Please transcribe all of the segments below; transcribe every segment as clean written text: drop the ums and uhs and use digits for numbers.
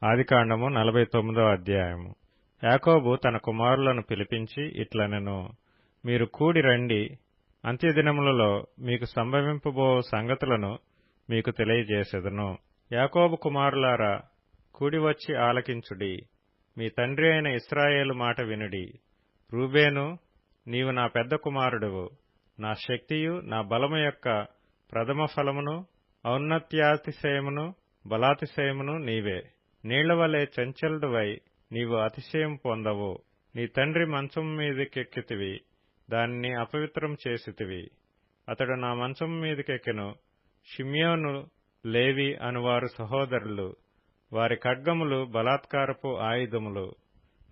ఆదికాండము 49వ అధ్యాయము. యాకోబు తన కుమారులను పిలిపించి ఇట్లనెను, మీరు కూడి రండి, అంత్యదినములలో మీకు సంభవింపబో సంగతులను మీకు తెలియజేసెదను. యాకోబు కుమారులారా, కూడివచ్చి ఆలకించుడి, మీ తండ్రి అయిన ఇశ్రాయేలు మాట వినుడి. రూబేను, నీవు నా పెద్ద కుమారుడువు, నా శక్తియు నా బలము యొక్క ప్రథమ ఫలమును, ఔన్నత్యాతిశయమును బలాతిశయమును నీవే. నీళ్లవలె చంచలుడువై నీవు అతిశయం పొందవు. నీ తండ్రి మంచం మీదకెక్కితివి, దానిని అపవిత్రం చేసితివి. అతడు నా మంచం మీదకెక్కెను. షిమ్యోను, లేవి అనువారు సహోదరులు, వారి ఖడ్గములు బలాత్కారపు ఆయుధములు.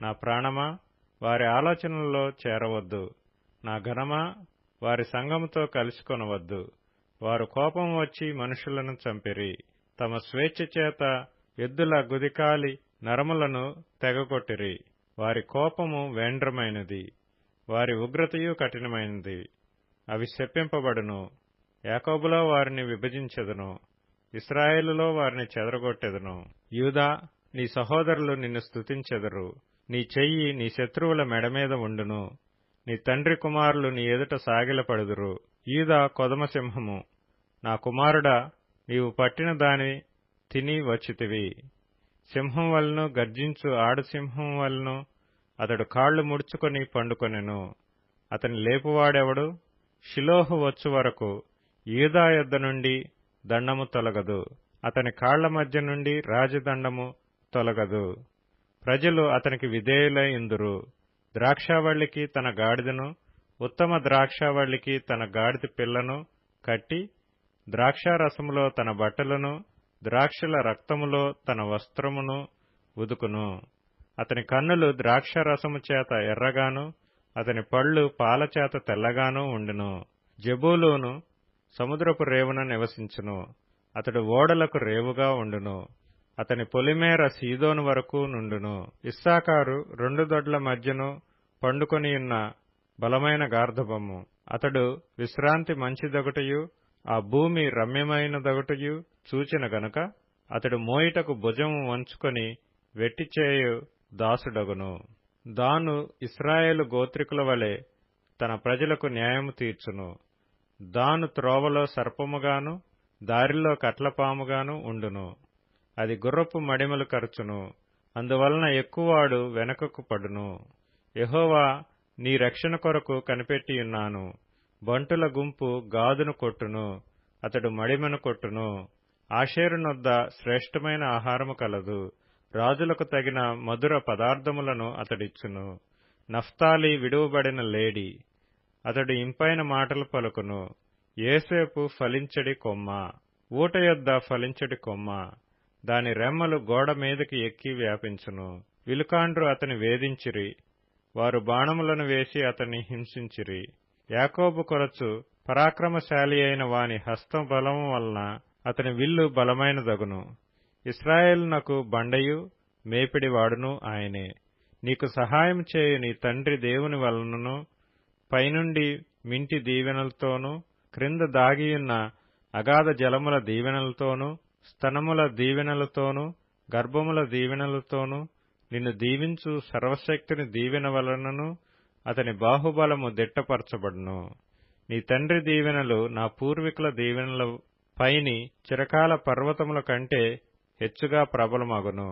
నా ప్రాణమా, వారి ఆలోచనల్లో చేరవద్దు. నా ఘనమా, వారి సంఘముతో కలుసుకొనవద్దు. వారు కోపం వచ్చి మనుషులను చంపిరి. తమ స్వేచ్ఛ చేత ఎద్దుల గుదికాలి నరములను తెగగొట్టిరి. వారి కోపము వేండ్రమైనది, వారి ఉగ్రతయు కఠినమైనది. అవి శపింపబడును. యాకోబులో వారిని విభజించెదను, ఇశ్రాయేలులో వారిని చెదరగొట్టెదను. యూదా, నీ సహోదరులు నిన్ను స్తుతించెదరు. నీ చెయ్యి నీ శత్రువుల మెడమీద ఉండును. నీ తండ్రి కుమారులు నీ ఎదుట సాగిలపడుదురు. యూదా కొదమసింహము, నా కుమారుడా, నీవు పట్టిన దాని తిని వచ్చితివి. సింహం వలన గర్జించు ఆడసింహం వలన అతడు కాళ్లు ముడుచుకొని పండుకొనెను. అతని లేపువాడెవడు? షిలోహు వచ్చు వరకు యూదా యొద్ద నుండి దండము తొలగదు, అతని కాళ్ల మధ్య నుండి రాజదండము తొలగదు. ప్రజలు అతనికి విధేయులై ఇందురు. ద్రాక్షావల్లికి తన గాడిదను, ఉత్తమ ద్రాక్షావల్లికి తన గాడిద పిల్లను కట్టి, ద్రాక్షారసములో తన బట్టలను, ద్రాక్షల రక్తములో తన వస్త్రమును ఉదుకును. అతని కన్నులు ద్రాక్షరసము చేత ఎర్రగాను, అతని పళ్ళు పాలచేత తెల్లగాను ఉండును. జెబూలూను సముద్రపు రేవున నివసించును. అతడు ఓడలకు రేవుగా ఉండును. అతని పొలిమేర సీదోను వరకు నుండును. ఇస్సాకారు రెండు దొడ్ల మధ్యను పండుకొనియున్న బలమైన గార్ధబము. అతడు విశ్రాంతి మంచిదొగటయు, ఆ భూమి రమ్యమైనదొగటయు చూచిన గనుక అతడు మోయిటకు భుజము వంచుకొని వెట్టిచేయు దాసుడగును. దాను ఇశ్రాయేలు గోత్రికుల వలె తన ప్రజలకు న్యాయము తీర్చును. దాను త్రోవలో సర్పముగాను, దారిలో కట్లపాముగాను ఉండును. అది గుర్రపు మడిమలు కరుచును, అందువలన ఎక్కువాడు వెనకకు పడును. యెహోవా, నీ రక్షణ కొరకు కనిపెట్టియున్నాను. బంటుల గుంపు గాదును కొట్టును, అతడు మడిమను కొట్టును. ఆషేరునొద్ద శ్రేష్టమైన ఆహారము కలదు, రాజులకు తగిన మధుర పదార్థములను అతడిచ్చును. నఫ్తాలి విడువబడిన లేడి, అతడు ఇంపైన మాటలు పలుకును. యోసేపు ఫలించడి కొమ్మ, ఊట యొద్ద ఫలించడి కొమ్మ, దాని రెమ్మలు గోడ మీదకి ఎక్కి వ్యాపించును. విలుకాండ్రు అతని వేధించిరి, వారు బాణములను వేసి అతన్ని హింసించిరి. యాకోబు కొరచు పరాక్రమశాలి అయిన వాని హస్త బలము వలన అతని విల్లు బలమైనదగును. ఇశ్రాయేలునకు బండయు మేపిడివాడును ఆయనే. నీకు సహాయం చేయు నీ తండ్రి దేవుని వలనను, పైనుండి మింటి దీవెనలతోనూ, క్రింద దాగియున్న అగాధ జలముల దీవెనలతోనూ, స్తనముల దీవెనలతోనూ, గర్భముల దీవెనలతోనూ నిన్ను దీవించు సర్వశక్తిని దీవెన వలనను అతని బాహుబలము దిట్టపరచబడును. నీ తండ్రి దీవెనలు నా పూర్వీకుల దీవెనల పైని చిరకాల పర్వతముల కంటే హెచ్చుగా ప్రబలమగును.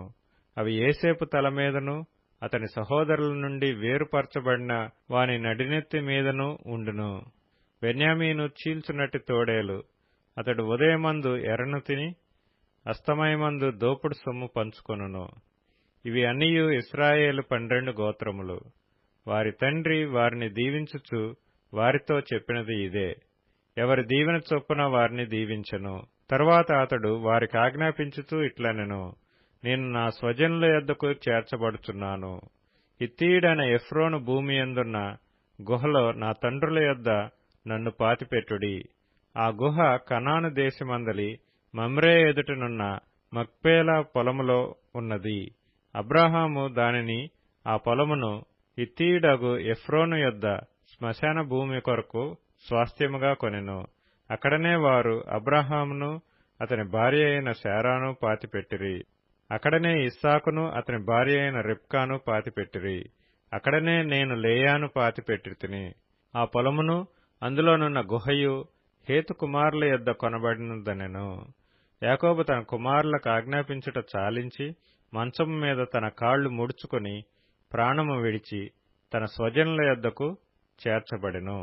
అవి యోసేపు తల మీదను, అతని సహోదరుల నుండి వేరుపరచబడిన వాని నడినెత్తి మీదను ఉండును. బెన్యామీను చీల్చునట్టి తోడేలు, అతడు ఉదయమందు ఎర్రను తిని అస్తమయమందు దోపుడు సొమ్ము పంచుకొనును. ఇవి అన్నియు ఇశ్రాయేలు 12 గోత్రములు. వారి తండ్రి వారిని దీవించుచు వారితో చెప్పినది ఇదే. ఎవరి దీవెన చొప్పున వారిని దీవించెను. తరువాత అతడు వారికి ఆజ్ఞాపించుతూ ఇట్లనెను, నేను నా స్వజనుల యొద్దకు చేర్చబడుచున్నాను. హిత్తీయుడైన ఎఫ్రోను భూమి యందున్న గుహలో నా తండ్రుల యొద్ద నన్ను పాతిపెట్టుడి. ఆ గుహ కనాను దేశమందలి మమ్రే ఎదుటనున్న మక్పేలా పొలములో ఉన్నది. అబ్రాహాము దానిని, ఆ పొలమును హిత్తీయుడగు ఎఫ్రోను యొద్ద శ్మశాన భూమి కొరకు స్వాస్థ్యముగా కొనెను. అక్కడనే వారు అబ్రాహామును అతని భార్య అయిన శారాను పాతిపెట్టిరి. అక్కడనే ఇస్సాకును అతని భార్య అయిన రిబ్కాను పాతిపెట్టిరి. అక్కడనే నేను లేయాను పాతిపెట్టితిని. ఆ పొలమును అందులోనున్న గుహయు హేతు కుమారుల యొద్ద కొనబడినదనెను. యాకోబు తన కుమారులకు ఆజ్ఞాపించుట చాలించి మంచము మీద తన కాళ్లు ముడుచుకొని ప్రాణము విడిచి తన స్వజనుల యొద్దకు చేర్చబడెను.